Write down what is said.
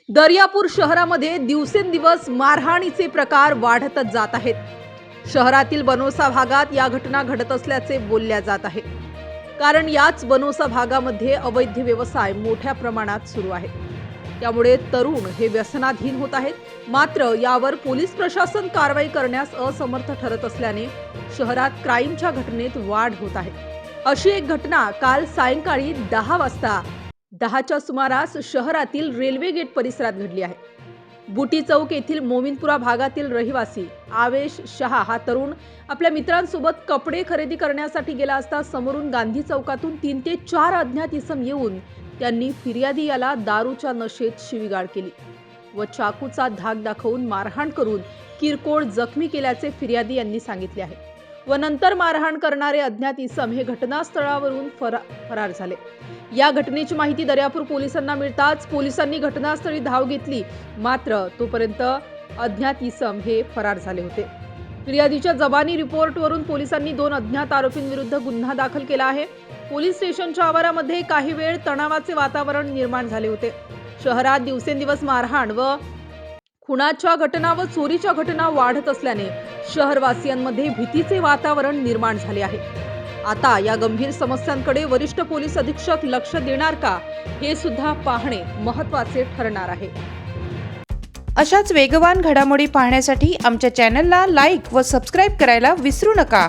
दर्यापूर शहरामध्ये दिवसेंदिवस मारहाणीचे प्रकार वाढतच जात आहेत. शहरातील बनोसा भागात या घटना घडत असल्याचे बोलल्या जात आहे. कारण याच बनोसा भागामध्ये अवैध व्यवसाय मोठ्या प्रमाणात सुरू आहे. त्यामुळे तरुण हे व्यसनाधीन होत आहेत. मात्र यावर पोलीस प्रशासन कारवाई करण्यास असमर्थ ठरत असल्याने शहरात क्राईमच्या घटनेत वाढ होत आहे. अशी एक घटना काल सायंकाळी 10 वाजता 10च्या सुमारास शहरातील रेल्वे गेट परिसरात घडली आहे. बुटी चौक येथील मोमिनपुरा भागातील रहिवासी आवेश शहा हा तरुण आपल्या मित्रांसोबत कपडे खरेदी करण्यासाठी गेला असता समोरून गांधी चौकातून 3 ते 4 अज्ञात इसम येऊन त्यांनी फिर्यादी याला दारूच्या नशेत शिवीगाळ केली व चाकूचा धाक दाखवून मारहाण करून किरकोळ जखमी केल्याचे फिर्यादी यांनी सांगितले आहे. व नंतर मारहाण करणारे अज्ञात इसम हे घटनास्थळावरून फरार झाले. या घटनेची माहिती दर्यापूर पोलिसांना मिळताच पोलिसांनी घटनास्थळी धाव घेतली. मात्र तोपर्यंत अज्ञात इसम हे फरार झाले होते. फिर्यादीच्या जबानी रिपोर्टवरून पोलिसांनी 2 अज्ञात आरोपींविरुद्ध गुन्हा दाखल केला आहे. पोलीस स्टेशनच्या आवारामध्ये काही वेळ तणावाचे वातावरण निर्माण झाले होते. शहरात दिवसेंदिवस मारहाण व खुनाच्या घटना व चोरीच्या घटना वाढत असल्याने शहरवासियांमध्ये भीतीचे वातावरण निर्माण झाले आहे. आता या गंभीर समस्यांकडे वरिष्ठ पोलीस अधीक्षक लक्ष देणार का हे सुद्धा पाहणे महत्त्वाचे ठरणार आहे. अशाच वेगवान घडामोडी पाहण्यासाठी आमच्या चॅनलला लाईक व सबस्क्राईब करायला विसरू नका.